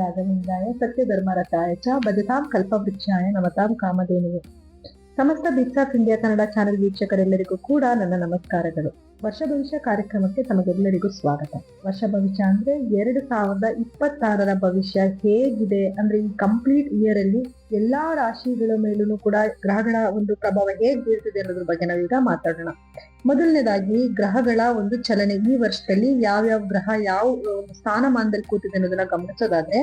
ರಾಘವೇಂದ್ರಾಯ ಸತ್ಯಧರ್ಮರತಾಯ ಚ ಭಜತಾಂ ಕಲ್ಪವೃಕ್ಷಾಯ ನಮತಾಂ ಕಾಮಧೇನುವೆ. ಸಮಸ್ತ bits of India Kannada channel ವೀಕ್ಷಕರೆಲ್ಲರಿಗೂ ಕೂಡ ನನ್ನ ನಮಸ್ಕಾರಗಳು. ವರ್ಷ ಭವಿಷ್ಯ ಕಾರ್ಯಕ್ರಮಕ್ಕೆ ತಮಗೆಲ್ಲರಿಗೂ ಸ್ವಾಗತ. ವರ್ಷ ಭವಿಷ್ಯ ಅಂದ್ರೆ 2026ರ ಭವಿಷ್ಯ ಹೇಗಿದೆ ಅಂದ್ರೆ ಈ ಕಂಪ್ಲೀಟ್ ಇಯರ್ ಅಲ್ಲಿ ಎಲ್ಲಾ ರಾಶಿಗಳ ಮೇಲೂ ಕೂಡ ಗ್ರಹಗಳ ಒಂದು ಪ್ರಭಾವ ಹೇಗ್ ಬೀಳ್ತಿದೆ ಅನ್ನೋದ್ರ ಬಗ್ಗೆ ನಾವೀಗ ಮಾತಾಡೋಣ. ಮೊದಲನೇದಾಗಿ ಗ್ರಹಗಳ ಒಂದು ಚಲನೆ, ಈ ವರ್ಷದಲ್ಲಿ ಯಾವ್ಯಾವ ಗ್ರಹ ಯಾವ ಸ್ಥಾನಮಾನದಲ್ಲಿ ಕೂತಿದೆ ಅನ್ನೋದನ್ನ ಗಮನಿಸೋದಾದ್ರೆ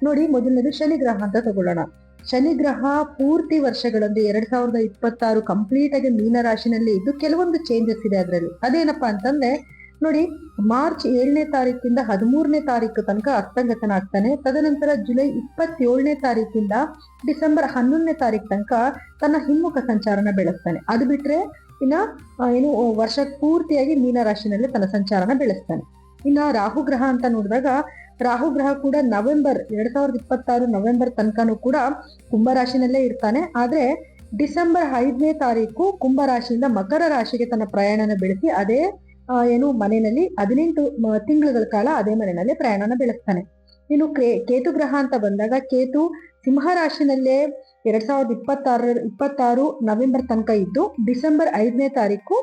ನೋಡಿ, ಮೊದಲನೇದು ಶನಿ ಗ್ರಹ ಅಂತ ತಗೊಳ್ಳೋಣ. ಶನಿ ಗ್ರಹ ಪೂರ್ತಿ ವರ್ಷಗಳಂದು 2026 ಕಂಪ್ಲೀಟ್ ಆಗಿ ಮೀನ ರಾಶಿನಲ್ಲಿ ಇದ್ದು ಕೆಲವೊಂದು ಚೇಂಜಸ್ ಇದೆ ಅದರಲ್ಲಿ. ಅದೇನಪ್ಪಾ ಅಂತಂದ್ರೆ ನೋಡಿ, ಮಾರ್ಚ್ 7ನೇ ತಾರೀಕಿಂದ 13ನೇ ತಾರೀಕು ತನಕ ಅಸ್ತಂಗತನಾಗ್ತಾನೆ. ತದನಂತರ ಜುಲೈ 27ನೇ ತಾರೀಕಿಂದ ಡಿಸೆಂಬರ್ 11ನೇ ತಾರೀಕು ತನಕ ತನ್ನ ಹಿಮ್ಮುಖ ಸಂಚಾರನ ಬೆಳೆಸ್ತಾನೆ. ಅದು ಬಿಟ್ರೆ ಇನ್ನ ವರ್ಷ ಪೂರ್ತಿಯಾಗಿ ಮೀನ ರಾಶಿನಲ್ಲಿ ತನ್ನ ಸಂಚಾರನ ಬೆಳೆಸ್ತಾನೆ. ಇನ್ನ ರಾಹುಗ್ರಹ ಅಂತ ನೋಡಿದಾಗ ರಾಹುಗ್ರಹ ಕೂಡ ನವೆಂಬರ್ 2026 ನವೆಂಬರ್ ತನಕನೂ ಕೂಡ ಕುಂಭರಾಶಿನಲ್ಲೇ ಇರ್ತಾನೆ. ಆದ್ರೆ ಡಿಸೆಂಬರ್ 5ನೇ ತಾರೀಕು ಕುಂಭರಾಶಿಯಿಂದ ಮಕರ ರಾಶಿಗೆ ತನ್ನ ಪ್ರಯಾಣನ ಬೆಳೆಸಿ ಅದೇ ಮನೆಯಲ್ಲಿ 18 ತಿಂಗಳ ಕಾಲ ಅದೇ ಮನೆಯಲ್ಲಿ ಪ್ರಯಾಣನ ಬೆಳೆಸ್ತಾನೆ. ಇನ್ನು ಕೇತು ಗ್ರಹ ಅಂತ ಬಂದಾಗ ಕೇತು ಸಿಂಹ ರಾಶಿನಲ್ಲೇ 2026 ನವೆಂಬರ್ ತನಕ ಇದ್ದು ಡಿಸೆಂಬರ್ 5ನೇ ತಾರೀಕು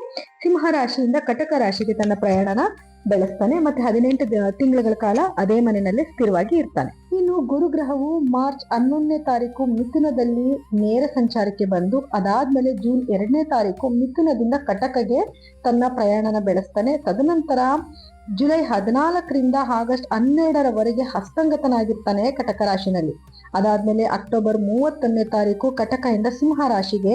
ಸಿಂಹ ರಾಶಿಯಿಂದ ಕಟಕ ರಾಶಿಗೆ ತನ್ನ ಪ್ರಯಾಣನ ಬೆಳೆಸ್ತಾನೆ. ಮತ್ತೆ 18 ತಿಂಗಳ ಕಾಲ ಅದೇ ಮನೆಯಲ್ಲಿ ಸ್ಥಿರವಾಗಿ ಇರ್ತಾನೆ. ಇನ್ನು ಗುರುಗ್ರಹವು ಮಾರ್ಚ್ 11ನೇ ತಾರೀಕು ಮಿಥುನದಲ್ಲಿ ನೇರ ಸಂಚಾರಕ್ಕೆ ಬಂದು ಅದಾದ್ಮೇಲೆ ಜೂನ್ 2ನೇ ತಾರೀಕು ಮಿಥುನದಿಂದ ಕಟಕಗೆ ತನ್ನ ಪ್ರಯಾಣನ ಬೆಳೆಸ್ತಾನೆ. ತದನಂತರ ಜುಲೈ 14ರಿಂದ ಆಗಸ್ಟ್ 12ರವರೆಗೆ ಹಸ್ತಂಗತನಾಗಿರ್ತಾನೆ ಕಟಕ ರಾಶಿನಲ್ಲಿ. ಅದಾದ್ಮೇಲೆ ಅಕ್ಟೋಬರ್ 31ನೇ ತಾರೀಕು ಕಟಕದಿಂದ ಸಿಂಹ ರಾಶಿಗೆ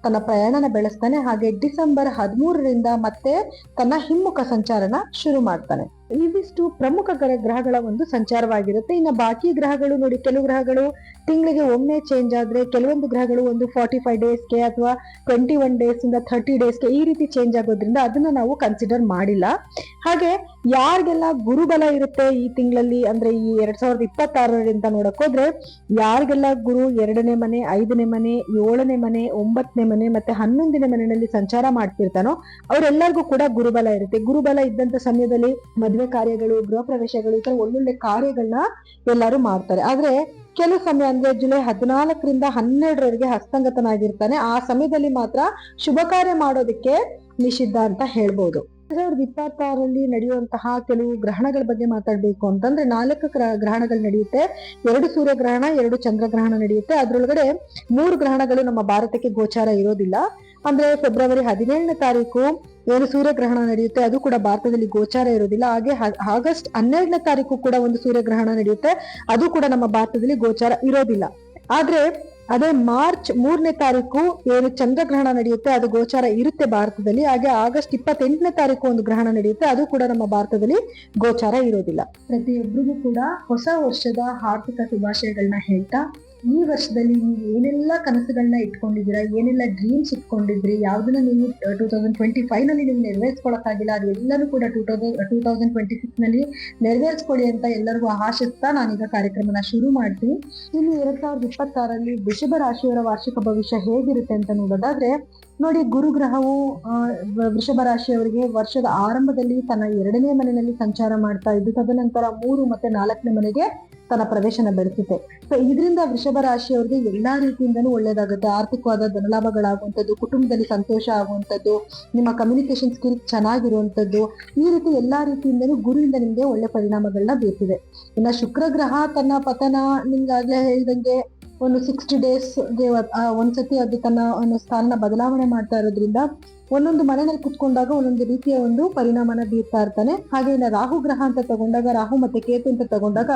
ತನ್ನ ಪ್ರಯಾಣನ ಬೆಳೆಸ್ತಾನೆ. ಹಾಗೆ ಡಿಸೆಂಬರ್ 13ರಿಂದ ಮತ್ತೆ ತನ್ನ ಹಿಮ್ಮುಖ ಸಂಚಾರನ ಶುರು ಮಾಡ್ತಾನೆ. ಇವಿಷ್ಟು ಪ್ರಮುಖ ಗ್ರಹಗಳ ಒಂದು ಸಂಚಾರವಾಗಿರುತ್ತೆ. ಇನ್ನು ಬಾಕಿ ಗ್ರಹಗಳು ನೋಡಿ, ಕೆಲವು ಗ್ರಹಗಳು ತಿಂಗಳಿಗೆ ಒಮ್ಮೆ ಚೇಂಜ್ ಆದ್ರೆ, ಕೆಲವೊಂದು ಗ್ರಹಗಳು ಒಂದು 45 ಡೇಸ್ಗೆ ಅಥವಾ 21 ಡೇಸ್ ಇಂದ 30 ಡೇಸ್ಗೆ ಈ ರೀತಿ ಚೇಂಜ್ ಆಗೋದ್ರಿಂದ ಅದನ್ನ ನಾವು ಕನ್ಸಿಡರ್ ಮಾಡಿಲ್ಲ. ಹಾಗೆ ಯಾರಿಗೆಲ್ಲ ಗುರುಬಲ ಇರುತ್ತೆ ಈ ತಿಂಗಳಲ್ಲಿ ಅಂದ್ರೆ ಈ 2026ರಿಂದ ನೋಡಕ್ ಹೋದ್ರೆ, ಯಾರಿಗೆಲ್ಲ ಗುರು 2ನೇ ಮನೆ, 5ನೇ ಮನೆ, 7ನೇ ಮನೆ, 9ನೇ ಮನೆ ಮತ್ತೆ 11ನೇ ಮನೆಯಲ್ಲಿ ಸಂಚಾರ ಮಾಡ್ತಿರ್ತಾನೋ ಅವರೆಲ್ಲರಿಗೂ ಕೂಡ ಗುರುಬಲ ಇರುತ್ತೆ. ಗುರುಬಲ ಇದ್ದಂತ ಸಮಯದಲ್ಲಿ ಮದುವೆ ಕಾರ್ಯಗಳು, ಗೃಹ ಪ್ರವೇಶಗಳು, ಈ ತರ ಒಳ್ಳೊಳ್ಳೆ ಕಾರ್ಯಗಳನ್ನ ಎಲ್ಲರೂ ಮಾಡ್ತಾರೆ. ಆದ್ರೆ ಕೆಲವು ಸಮಯ ಅಂದ್ರೆ ಜುಲೈ 14ರಿಂದ 12ರವರೆಗೆ ಹಸ್ತಂಗತನಾಗಿರ್ತಾನೆ. ಆ ಸಮಯದಲ್ಲಿ ಮಾತ್ರ ಶುಭ ಕಾರ್ಯ ಮಾಡೋದಕ್ಕೆ ನಿಷಿದ್ಧ ಅಂತ ಹೇಳ್ಬೋದು. 2026ರಲ್ಲಿ ನಡೆಯುವಂತಹ ಕೆಲವು ಗ್ರಹಣಗಳ ಬಗ್ಗೆ ಮಾತಾಡ್ಬೇಕು ಅಂತಂದ್ರೆ 4 ಗ್ರಹಣಗಳು ನಡೆಯುತ್ತೆ. 2 ಸೂರ್ಯಗ್ರಹಣ, 2 ಚಂದ್ರಗ್ರಹಣ ನಡೆಯುತ್ತೆ. ಅದ್ರೊಳಗಡೆ 3 ಗ್ರಹಣಗಳು ನಮ್ಮ ಭಾರತಕ್ಕೆ ಗೋಚಾರ ಇರೋದಿಲ್ಲ. ಅಂದ್ರೆ ಫೆಬ್ರವರಿ 17ನೇ ತಾರೀಕು ಸೂರ್ಯಗ್ರಹಣ ನಡೆಯುತ್ತೆ, ಅದು ಕೂಡ ಭಾರತದಲ್ಲಿ ಗೋಚಾರ ಇರೋದಿಲ್ಲ. ಹಾಗೆ ಆಗಸ್ಟ್ 12ನೇ ತಾರೀಕು ಕೂಡ ಒಂದು ಸೂರ್ಯಗ್ರಹಣ ನಡೆಯುತ್ತೆ, ಅದು ಕೂಡ ನಮ್ಮ ಭಾರತದಲ್ಲಿ ಗೋಚಾರ ಇರೋದಿಲ್ಲ. ಆದ್ರೆ ಅದೇ ಮಾರ್ಚ್ 3ನೇ ತಾರೀಕು ಚಂದ್ರಗ್ರಹಣ ನಡೆಯುತ್ತೆ, ಅದು ಗೋಚಾರ ಇರುತ್ತೆ ಭಾರತದಲ್ಲಿ. ಹಾಗೆ ಆಗಸ್ಟ್ 28ನೇ ತಾರೀಕು ಒಂದು ಗ್ರಹಣ ನಡೆಯುತ್ತೆ, ಅದು ಕೂಡ ನಮ್ಮ ಭಾರತದಲ್ಲಿ ಗೋಚಾರ ಇರೋದಿಲ್ಲ. ಪ್ರತಿಯೊಬ್ಬರಿಗೂ ಕೂಡ ಹೊಸ ವರ್ಷದ ಆರ್ಥಿಕ ಶುಭಾಶಯಗಳನ್ನ ಹೇಳ್ತಾ, ಈ ವರ್ಷದಲ್ಲಿ ನೀವು ಏನೆಲ್ಲ ಕನಸುಗಳನ್ನ ಇಟ್ಕೊಂಡಿದ್ದೀರಾ, ಏನೆಲ್ಲ ಡ್ರೀಮ್ಸ್ ಇಟ್ಕೊಂಡಿದ್ರಿ, ಯಾವ್ದನ್ನ ನೀವು 2025 ನಲ್ಲಿ ನೀವು ನೆರವೇರಿಸ್ಕೊಳಕ್ಕಾಗಿಲ್ಲ, ಅದೆಲ್ಲರೂ ಕೂಡ 2026 ನಲ್ಲಿ ನೆರವೇರಿಸ್ಕೊಳ್ಳಿ ಅಂತ ಎಲ್ಲರಿಗೂ ಆಶಿಸ್ತಾ ನಾನೀಗ ಕಾರ್ಯಕ್ರಮನ ಶುರು ಮಾಡ್ತೀನಿ. ಇನ್ನು 2026ರಲ್ಲಿ ವೃಷಭ ರಾಶಿಯವರ ವಾರ್ಷಿಕ ಭವಿಷ್ಯ ಹೇಗಿರುತ್ತೆ ಅಂತ ನೋಡೋದಾದ್ರೆ ನೋಡಿ, ಗುರುಗ್ರಹವು ವೃಷಭ ರಾಶಿಯವರಿಗೆ ವರ್ಷದ ಆರಂಭದಲ್ಲಿ ತನ್ನ 2ನೇ ಮನೆಯಲ್ಲಿ ಸಂಚಾರ ಮಾಡ್ತಾ ಇದ್ದು ತದನಂತರ 3 ಮತ್ತೆ 4ನೇ ಮನೆಗೆ ತನ್ನ ಪ್ರವೇಶನ ಬೆಳೆಸುತ್ತೆ. ಸೊ ಇದರಿಂದ ವೃಷಭ ರಾಶಿಯವರಿಗೆ ಎಲ್ಲಾ ರೀತಿಯಿಂದನೂ ಒಳ್ಳೇದಾಗುತ್ತೆ. ಆರ್ಥಿಕವಾದ ಧನಲಾಭಗಳಾಗುವಂಥದ್ದು, ಕುಟುಂಬದಲ್ಲಿ ಸಂತೋಷ ಆಗುವಂಥದ್ದು, ನಿಮ್ಮ ಕಮ್ಯುನಿಕೇಶನ್ ಸ್ಕಿಲ್ ಚೆನ್ನಾಗಿರುವಂಥದ್ದು, ಈ ರೀತಿ ಎಲ್ಲಾ ರೀತಿಯಿಂದನೂ ಗುರುವಿಂದ ನಿಮ್ಗೆ ಒಳ್ಳೆ ಪರಿಣಾಮಗಳನ್ನ ಬೀರ್ತಿದೆ. ಇನ್ನ ಶುಕ್ರ ಗ್ರಹ ತನ್ನ ಪತನ ನಿಮ್ಗಾಗ್ಲೇ ಹೇಳಿದಂಗೆ ಒಂದು 60 ಡೇಸ್ಗೆ ಒಂದ್ಸತಿ ಅದು ತನ್ನ ಒಂದು ಸ್ಥಾನ ಬದಲಾವಣೆ ಮಾಡ್ತಾ ಇರೋದ್ರಿಂದ ಒಂದೊಂದು ಮನೆಯಲ್ಲಿ ಕುತ್ಕೊಂಡಾಗ ಒಂದೊಂದು ರೀತಿಯ ಒಂದು ಪರಿಣಾಮನ ಬೀರ್ತಾ ಇರ್ತಾನೆ. ಹಾಗೆ ಇನ್ನ ರಾಹು ಗ್ರಹ ಅಂತ ತಗೊಂಡಾಗ, ರಾಹು ಮತ್ತೆ ಕೇತು ಅಂತ ತಗೊಂಡಾಗ,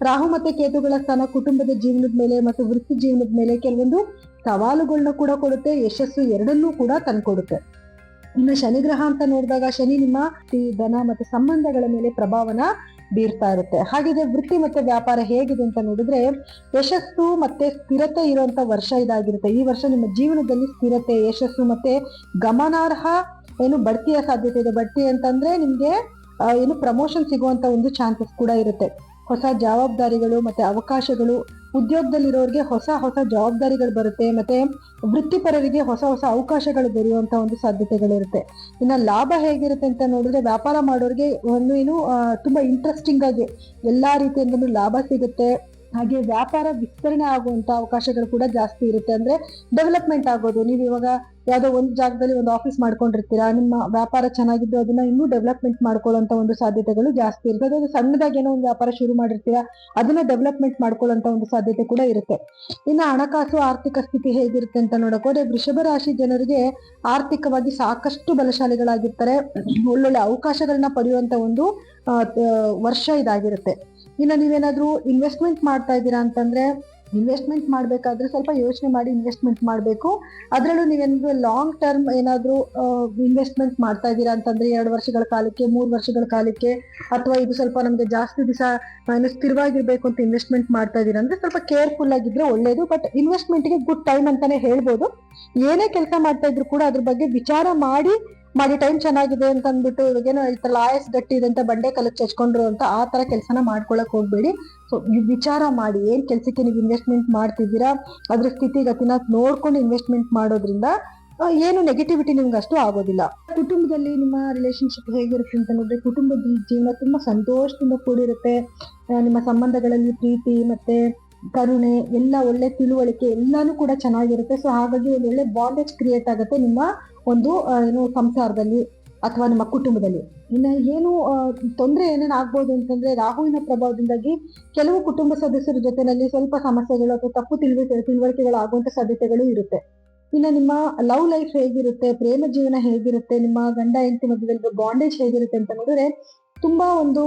ರಾಹು ಮತ್ತೆ ಕೇತುಗಳ ಸ್ಥಾನ ಕುಟುಂಬದ ಜೀವನದ ಮೇಲೆ ಮತ್ತು ವೃತ್ತಿ ಜೀವನದ ಮೇಲೆ ಕೆಲವೊಂದು ಸವಾಲುಗಳನ್ನ ಕೂಡ ಕೊಡುತ್ತೆ, ಯಶಸ್ಸು ಎರಡನ್ನೂ ಕೂಡ ತಂದ್ಕೊಡುತ್ತೆ. ಇನ್ನು ಶನಿ ಗ್ರಹ ಅಂತ ನೋಡಿದಾಗ ಶನಿ ನಿಮ್ಮ ಧನ ಮತ್ತೆ ಸಂಬಂಧಗಳ ಮೇಲೆ ಪ್ರಭಾವನ ಬೀರ್ತಾ ಇರುತ್ತೆ. ಹಾಗಿದೆ ವೃತ್ತಿ ಮತ್ತೆ ವ್ಯಾಪಾರ ಹೇಗಿದೆ ಅಂತ ನೋಡಿದ್ರೆ ಯಶಸ್ಸು ಮತ್ತೆ ಸ್ಥಿರತೆ ಇರುವಂತ ವರ್ಷ ಇದಾಗಿರುತ್ತೆ. ಈ ವರ್ಷ ನಿಮ್ಮ ಜೀವನದಲ್ಲಿ ಸ್ಥಿರತೆ, ಯಶಸ್ಸು ಮತ್ತೆ ಗಮನಾರ್ಹ ಬಡ್ತಿಯ ಸಾಧ್ಯತೆ ಇದೆ. ಬಡ್ತಿ ಅಂತಂದ್ರೆ ನಿಮ್ಗೆ ಪ್ರಮೋಷನ್ ಸಿಗುವಂತ ಒಂದು ಚಾನ್ಸಸ್ ಕೂಡ ಇರುತ್ತೆ. ಹೊಸ ಜವಾಬ್ದಾರಿಗಳು ಮತ್ತೆ ಅವಕಾಶಗಳು, ಉದ್ಯೋಗದಲ್ಲಿರೋರಿಗೆ ಹೊಸ ಜವಾಬ್ದಾರಿಗಳು ಬರುತ್ತೆ, ಮತ್ತೆ ವೃತ್ತಿಪರರಿಗೆ ಹೊಸ ಅವಕಾಶಗಳು ದೊರೆಯುವಂತ ಒಂದು ಸಾಧ್ಯತೆಗಳಿರುತ್ತೆ. ಇನ್ನ ಲಾಭ ಹೇಗಿರುತ್ತೆ ಅಂತ ನೋಡಿದ್ರೆ ವ್ಯಾಪಾರ ಮಾಡೋರಿಗೆ ತುಂಬಾ ಇಂಟ್ರೆಸ್ಟಿಂಗ್ ಆಗಿ ಎಲ್ಲಾ ರೀತಿಯಿಂದಲೂ ಲಾಭ ಸಿಗುತ್ತೆ. ಹಾಗೆ ವ್ಯಾಪಾರ ವಿಸ್ತರಣೆ ಆಗುವಂತ ಅವಕಾಶಗಳು ಕೂಡ ಜಾಸ್ತಿ ಇರುತ್ತೆ. ಅಂದ್ರೆ ಡೆವಲಪ್ಮೆಂಟ್ ಆಗೋದು. ನೀವು ಇವಾಗ ಯಾವ್ದೋ ಒಂದು ಜಾಗದಲ್ಲಿ ಒಂದು ಆಫೀಸ್ ಮಾಡ್ಕೊಂಡಿರ್ತೀರಾ, ನಿಮ್ಮ ವ್ಯಾಪಾರ ಚೆನ್ನಾಗಿದ್ದು ಅದನ್ನ ಇನ್ನೂ ಡೆವಲಪ್ಮೆಂಟ್ ಮಾಡ್ಕೊಳ್ಳೋಂತ ಒಂದು ಸಾಧ್ಯತೆಗಳು ಜಾಸ್ತಿ ಇರುತ್ತೆ. ಅದೇ ಸಣ್ಣದಾಗಿ ಏನೋ ಒಂದು ವ್ಯಾಪಾರ ಶುರು ಮಾಡಿರ್ತೀರಾ, ಅದನ್ನ ಡೆವಲಪ್ಮೆಂಟ್ ಮಾಡ್ಕೊಳ್ಳೋಂತ ಒಂದು ಸಾಧ್ಯತೆ ಕೂಡ ಇರುತ್ತೆ. ಇನ್ನು ಹಣಕಾಸು ಆರ್ಥಿಕ ಸ್ಥಿತಿ ಹೇಗಿರುತ್ತೆ ಅಂತ ನೋಡಕ್ ಹೋದ್ರೆ ವೃಷಭ ರಾಶಿ ಜನರಿಗೆ ಆರ್ಥಿಕವಾಗಿ ಸಾಕಷ್ಟು ಬಲಶಾಲಿಗಳಾಗಿರ್ತಾರೆ. ಒಳ್ಳೊಳ್ಳೆ ಅವಕಾಶಗಳನ್ನ ಪಡೆಯುವಂತ ಒಂದು ವರ್ಷ ಇದಾಗಿರುತ್ತೆ. ಇನ್ನು ನೀವೇನಾದ್ರೂ ಇನ್ವೆಸ್ಟ್ಮೆಂಟ್ ಮಾಡ್ತಾ ಇದ್ದೀರಾ ಅಂತಂದ್ರೆ ಇನ್ವೆಸ್ಟ್ಮೆಂಟ್ ಮಾಡ್ಬೇಕಾದ್ರೆ ಸ್ವಲ್ಪ ಯೋಚನೆ ಮಾಡಿ ಇನ್ವೆಸ್ಟ್ಮೆಂಟ್ ಮಾಡಬೇಕು. ಅದರಲ್ಲೂ ನೀವೇನಾದ್ರೂ ಲಾಂಗ್ ಟರ್ಮ್ ಏನಾದ್ರೂ ಇನ್ವೆಸ್ಟ್ಮೆಂಟ್ ಮಾಡ್ತಾ ಇದ್ದೀರಾ ಅಂತಂದ್ರೆ 2 ವರ್ಷಗಳ ಕಾಲಕ್ಕೆ, 3 ವರ್ಷಗಳ ಕಾಲಕ್ಕೆ, ಅಥವಾ ಇದು ಸ್ವಲ್ಪ ನಮ್ಗೆ ಜಾಸ್ತಿ ದಿವಸ ಸ್ಥಿರವಾಗಿರ್ಬೇಕು ಅಂತ ಇನ್ವೆಸ್ಟ್ಮೆಂಟ್ ಮಾಡ್ತಾ ಇದ್ದೀರಾ ಅಂದ್ರೆ ಸ್ವಲ್ಪ ಕೇರ್ಫುಲ್ ಆಗಿದ್ರೆ ಒಳ್ಳೇದು. ಬಟ್ ಇನ್ವೆಸ್ಟ್ಮೆಂಟ್ಗೆ ಗುಡ್ ಟೈಮ್ ಅಂತಾನೆ ಹೇಳ್ಬೋದು. ಏನೇ ಕೆಲಸ ಮಾಡ್ತಾ ಇದ್ರು ಕೂಡ ಅದ್ರ ಬಗ್ಗೆ ವಿಚಾರ ಮಾಡಿ ಟೈಮ್ ಚೆನ್ನಾಗಿದೆ ಅಂತ ಅಂದ್ಬಿಟ್ಟು ಇವಾಗೇನೋ ಹೇಳ್ತಾರಲ್ಲ, ಆಯಸ್ ಗಟ್ಟಿ ಇದೆ ಅಂತ ಬಂಡೆ ಕಲಕ್ಕೆ ಚಚ್ಕೊಂಡ್ರು ಅಂತ ಆ ತರ ಕೆಲಸನ ಮಾಡ್ಕೊಳಕ್ ಹೋಗ್ಬೇಡಿ. ಸೊ ವಿಚಾರ ಮಾಡಿ ಏನ್ ಕೆಲ್ಸಕ್ಕೆ ನೀವು ಇನ್ವೆಸ್ಟ್ಮೆಂಟ್ ಮಾಡ್ತಿದ್ದೀರಾ ಅದ್ರ ಸ್ಥಿತಿಗತಿನ ನೋಡ್ಕೊಂಡು ಇನ್ವೆಸ್ಟ್ಮೆಂಟ್ ಮಾಡೋದ್ರಿಂದ ಏನು ನೆಗೆಟಿವಿಟಿ ನಿಮ್ಗೆ ಅಷ್ಟು ಆಗೋದಿಲ್ಲ. ಕುಟುಂಬದಲ್ಲಿ ನಿಮ್ಮ ರಿಲೇಶನ್ಶಿಪ್ ಹೇಗಿರುತ್ತೆ ಅಂತ ನೋಡಿದ್ರೆ ಕುಟುಂಬದ ಜೀವನ ತುಂಬಾ ಸಂತೋಷದಿಂದ ಕೂಡಿರುತ್ತೆ. ನಿಮ್ಮ ಸಂಬಂಧಗಳಲ್ಲಿ ಪ್ರೀತಿ ಮತ್ತೆ ಕರುಣೆ ಎಲ್ಲ ಒಳ್ಳೆ ತಿಳುವಳಿಕೆ ಎಲ್ಲಾನು ಕೂಡ ಚೆನ್ನಾಗಿರುತ್ತೆ. ಸೊ ಹಾಗಾಗಿ ಒಂದು ಒಳ್ಳೆ ಬಾಂಡೇಜ್ ಕ್ರಿಯೇಟ್ ಆಗುತ್ತೆ ನಿಮ್ಮ ಒಂದು ಏನು ಸಂಸಾರದಲ್ಲಿ ಅಥವಾ ನಿಮ್ಮ ಕುಟುಂಬದಲ್ಲಿ. ಇನ್ನು ಏನು ತೊಂದರೆ ಏನೇನು ಆಗ್ಬೋದು ಅಂತಂದ್ರೆ ರಾಹುವಿನ ಪ್ರಭಾವದಿಂದಾಗಿ ಕೆಲವು ಕುಟುಂಬ ಸದಸ್ಯರ ಜೊತೆನಲ್ಲಿ ಸ್ವಲ್ಪ ಸಮಸ್ಯೆಗಳು ಅಥವಾ ತಪ್ಪು ತಿಳುವಳಿಕೆಗಳು ಆಗುವಂತ ಸಾಧ್ಯತೆಗಳು ಇರುತ್ತೆ. ಇನ್ನು ನಿಮ್ಮ ಲವ್ ಲೈಫ್ ಹೇಗಿರುತ್ತೆ, ಪ್ರೇಮ ಜೀವನ ಹೇಗಿರುತ್ತೆ, ನಿಮ್ಮ ಗಂಡ ಹೆಂಡತಿ ಮಧ್ಯದಲ್ಲಿ ಬಾಂಡೇಜ್ ಹೇಗಿರುತ್ತೆ ಅಂತ ನೋಡಿದ್ರೆ ತುಂಬಾ ಒಂದು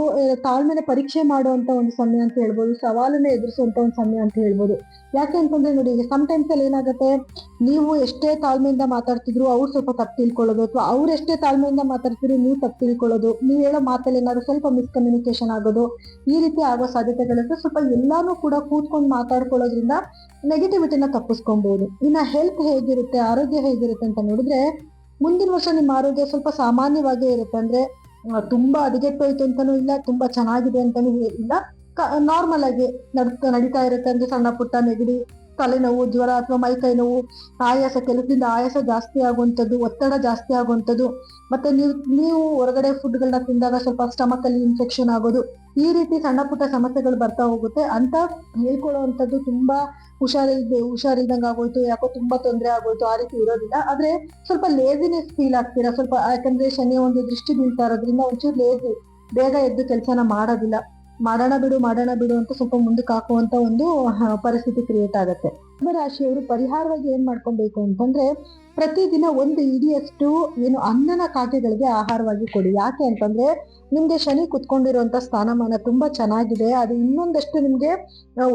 ತಾಳ್ಮೆನ ಪರೀಕ್ಷೆ ಮಾಡುವಂತ ಒಂದು ಸಮಯ ಅಂತ ಹೇಳ್ಬೋದು. ಸವಾಲನ್ನ ಎದುರಿಸುವಂತ ಒಂದು ಸಮಯ ಅಂತ ಹೇಳ್ಬೋದು. ಯಾಕೆ ಅಂತಂದ್ರೆ ನೋಡಿ, ಈಗ ಸಮ್ಟೈಮ್ಸ್ ಅಲ್ಲಿ ಏನಾಗುತ್ತೆ, ನೀವು ಎಷ್ಟೇ ತಾಳ್ಮೆಯಿಂದ ಮಾತಾಡ್ತಿದ್ರು ಅವ್ರು ಸ್ವಲ್ಪ ತಪ್ಪು ತಿಳ್ಕೊಳ್ಳೋದು, ಅಥವಾ ಅವ್ರು ಎಷ್ಟೇ ತಾಳ್ಮೆಯಿಂದ ಮಾತಾಡ್ತಿದ್ರು ನೀವು ತಪ್ಪು ತಿಳ್ಕೊಳ್ಳೋದು, ನೀವು ಹೇಳೋ ಮಾತಲ್ಲಿ ಏನಾದ್ರು ಸ್ವಲ್ಪ ಮಿಸ್ಕಮ್ಯುನಿಕೇಶನ್ ಆಗೋದು, ಈ ರೀತಿ ಆಗೋ ಸಾಧ್ಯತೆಗಳಿದ್ರೆ ಸ್ವಲ್ಪ ಎಲ್ಲಾನು ಕೂಡ ಕೂತ್ಕೊಂಡು ಮಾತಾಡ್ಕೊಳ್ಳೋದ್ರಿಂದ ನೆಗೆಟಿವಿಟಿನ ತಪ್ಪಿಸ್ಕೊಬಹುದು. ಇನ್ನ ಹೆಲ್ತ್ ಹೇಗಿರುತ್ತೆ, ಆರೋಗ್ಯ ಹೇಗಿರುತ್ತೆ ಅಂತ ನೋಡಿದ್ರೆ ಮುಂದಿನ ವರ್ಷ ನಿಮ್ಮ ಆರೋಗ್ಯ ಸ್ವಲ್ಪ ಸಾಮಾನ್ಯವಾಗೇ ಇರುತ್ತೆ. ಅಂದ್ರೆ ತುಂಬಾ ಹದಗೆಟ್ಟೋಯ್ತು ಅಂತಾನೂ ಇಲ್ಲ, ತುಂಬಾ ಚೆನ್ನಾಗಿದೆ ಅಂತಾನೂ ಇಲ್ಲ, ನಾರ್ಮಲ್ ಆಗಿ ನಡೀತಾ ಇರುತ್ತೆ. ಅಂದ್ರೆ ಸಣ್ಣ ಪುಟ್ಟ ನೆಗಡಿ, ತಲೆನೋವು, ಜ್ವರ ಅಥವಾ ಮೈಕೈ ನೋವು, ಆಯಾಸ, ಕೆಲಸದಿಂದ ಆಯಾಸ ಜಾಸ್ತಿ ಆಗುವಂಥದ್ದು, ಒತ್ತಡ ಜಾಸ್ತಿ ಆಗುವಂಥದ್ದು, ಮತ್ತೆ ನೀವು ಹೊರಗಡೆ ಫುಡ್ಗಳನ್ನ ತಿಂದಾಗ ಸ್ವಲ್ಪ ಸ್ಟಮಕ್ ಅಲ್ಲಿ ಇನ್ಫೆಕ್ಷನ್ ಆಗೋದು, ಈ ರೀತಿ ಸಣ್ಣ ಪುಟ್ಟ ಸಮಸ್ಯೆಗಳು ಬರ್ತಾ ಹೋಗುತ್ತೆ. ಅಂತ ಹೇಳ್ಕೊಳ್ಳುವಂಥದ್ದು ತುಂಬಾ ಹುಷಾರಿಲ್ದಂಗೆ ಆಗೋಯ್ತು, ಯಾಕೋ ತುಂಬಾ ತೊಂದರೆ ಆಗೋಯ್ತು, ಆ ರೀತಿ ಇರೋದಿಲ್ಲ. ಆದ್ರೆ ಸ್ವಲ್ಪ ಲೇಜಿನೆಸ್ ಫೀಲ್ ಆಗ್ತೀರಾ ಸ್ವಲ್ಪ, ಯಾಕಂದ್ರೆ ಶನಿ ಒಂದು ದೃಷ್ಟಿ ಬೀಳ್ತಾ ಇರೋದ್ರಿಂದ ಒಂಚೂರು ಲೇಜಿ, ಬೇಗ ಎದ್ದು ಕೆಲಸನ ಮಾಡೋದಿಲ್ಲ, ಮಾಡೋಣ ಬಿಡು ಅಂತ ಸ್ವಲ್ಪ ಮುಂದಕ್ಕೆ ಹಾಕುವಂತ ಒಂದು ಪರಿಸ್ಥಿತಿ ಕ್ರಿಯೇಟ್ ಆಗುತ್ತೆ. ರಾಶಿಯವರು ಪರಿಹಾರವಾಗಿ ಏನ್ ಮಾಡ್ಕೊಬೇಕು ಅಂತಂದ್ರೆ ಪ್ರತಿದಿನ 1 ಇಡಿಯಷ್ಟು ಏನು ಅನ್ನನ ಕಾಗೆಗಳಿಗೆ ಆಹಾರವಾಗಿ ಕೊಡಿ. ಯಾಕೆ ಅಂತಂದ್ರೆ ನಿಮ್ಗೆ ಶನಿ ಕುತ್ಕೊಂಡಿರುವಂತ ಸ್ಥಾನಮಾನ ತುಂಬಾ ಚೆನ್ನಾಗಿದೆ, ಅದು ಇನ್ನೊಂದಷ್ಟು ನಿಮ್ಗೆ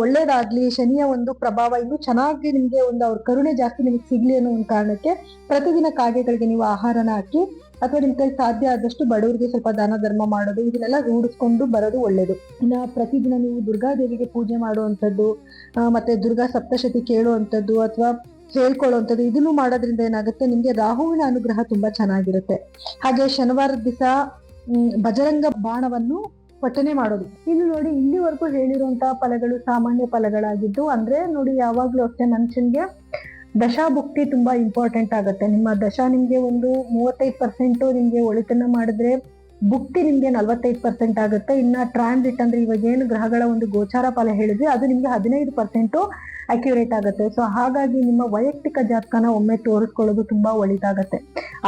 ಒಳ್ಳೇದಾಗ್ಲಿ, ಶನಿಯ ಒಂದು ಪ್ರಭಾವ ಇನ್ನೂ ಚೆನ್ನಾಗಿ ನಿಮ್ಗೆ ಒಂದು ಅವ್ರ ಕರುಣೆ ಜಾಸ್ತಿ ನಿಮ್ಗೆ ಸಿಗ್ಲಿ ಅನ್ನೋ ಒಂದು ಕಾರಣಕ್ಕೆ ಪ್ರತಿದಿನ ಕಾಗೆಗಳಿಗೆ ನೀವು ಆಹಾರನ ಹಾಕಿ, ಅಥವಾ ನಿಮ್ ಕೈ ಸಾಧ್ಯ ಆದಷ್ಟು ಬಡವರಿಗೆ ಸ್ವಲ್ಪ ದಾನ ಧರ್ಮ ಮಾಡೋದು, ಇದನ್ನೆಲ್ಲ ರೂಢಿಸ್ಕೊಂಡು ಬರೋದು ಒಳ್ಳೇದು. ಇನ್ನ ಪ್ರತಿದಿನ ನೀವು ದುರ್ಗಾದೇವಿಗೆ ಪೂಜೆ ಮಾಡುವಂಥದ್ದು, ಮತ್ತೆ ದುರ್ಗಾ ಸಪ್ತಶತಿ ಕೇಳುವಂಥದ್ದು ಅಥವಾ ಹೇಳ್ಕೊಳ್ಳುವಂಥದ್ದು, ಇದನ್ನು ಮಾಡೋದ್ರಿಂದ ಏನಾಗುತ್ತೆ, ನಿಮ್ಗೆ ರಾಹುವಿನ ಅನುಗ್ರಹ ತುಂಬಾ ಚೆನ್ನಾಗಿರುತ್ತೆ. ಹಾಗೆ ಶನಿವಾರದ ದಿವಸ ಬಜರಂಗ ಬಾಣವನ್ನು ಪಠನೆ ಮಾಡೋದು. ಇನ್ನು ನೋಡಿ, ಇಲ್ಲಿವರೆಗೂ ಹೇಳಿರುವಂತಹ ಫಲಗಳು ಸಾಮಾನ್ಯ ಫಲಗಳಾಗಿದ್ದು, ಅಂದ್ರೆ ನೋಡಿ ಯಾವಾಗ್ಲೂ ಅಷ್ಟೇ ಮನುಷ್ಯನ್ಗೆ ದಶಾಭುಕ್ತಿ ತುಂಬಾ ಇಂಪಾರ್ಟೆಂಟ್ ಆಗುತ್ತೆ. ನಿಮ್ಮ ದಶಾ ನಿಮ್ಗೆ ಒಂದು 35% ನಿಮ್ಗೆ ಒಳಿತನ್ನ ಮಾಡಿದ್ರೆ ಭುಕ್ತಿ ನಿಮ್ಗೆ 45% ಆಗುತ್ತೆ. ಇನ್ನ ಟ್ರಾನ್ಸಿಟ್ ಅಂದ್ರೆ ಇವಾಗ ಏನು ಗ್ರಹಗಳ ಒಂದು ಗೋಚಾರ ಫಲ ಹೇಳಿದ್ರೆ ಅದು ನಿಮ್ಗೆ 15% ಅಕ್ಯುರೇಟ್ ಆಗುತ್ತೆ. ಸೊ ಹಾಗಾಗಿ ನಿಮ್ಮ ವೈಯಕ್ತಿಕ ಜಾತಕನ ಒಮ್ಮೆ ತೋರಿಸ್ಕೊಳ್ಳೋದು ತುಂಬಾ ಒಳಿತಾಗತ್ತೆ.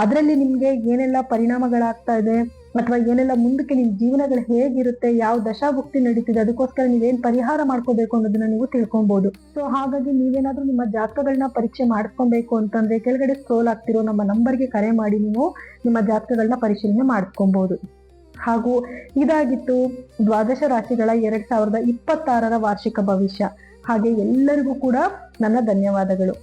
ಅದರಲ್ಲಿ ನಿಮ್ಗೆ ಏನೆಲ್ಲ ಪರಿಣಾಮಗಳಾಗ್ತಾ ಇದೆ ಅಥವಾ ಏನೆಲ್ಲ ಮುಂದಕ್ಕೆ ನಿಮ್ ಜೀವನಗಳು ಹೇಗಿರುತ್ತೆ, ಯಾವ ದಶಾಭುಕ್ತಿ ನಡೀತಿದೆ, ಅದಕ್ಕೋಸ್ಕರ ನೀವೇನ್ ಪರಿಹಾರ ಮಾಡ್ಕೋಬೇಕು ಅನ್ನೋದನ್ನ ನೀವು ತಿಳ್ಕೊಬಹುದು. ಸೊ ಹಾಗಾಗಿ ನೀವೇನಾದ್ರೂ ನಿಮ್ಮ ಜಾತಕಗಳನ್ನ ಪರೀಕ್ಷೆ ಮಾಡ್ಕೊಬೇಕು ಅಂತಂದ್ರೆ ಕೆಳಗಡೆ ಸ್ಕ್ರೋಲ್ ಆಗ್ತಿರೋ ನಮ್ಮ ನಂಬರ್ಗೆ ಕರೆ ಮಾಡಿ ನೀವು ನಿಮ್ಮ ಜಾತಕಗಳನ್ನ ಪರಿಶೀಲನೆ ಮಾಡ್ಕೊಬಹುದು. ಹಾಗೂ ಇದಾಗಿತ್ತು ದ್ವಾದಶ ರಾಶಿಗಳ 2026ರ ವಾರ್ಷಿಕ ಭವಿಷ್ಯ. ಹಾಗೆ ಎಲ್ಲರಿಗೂ ಕೂಡ ನನ್ನ ಧನ್ಯವಾದಗಳು.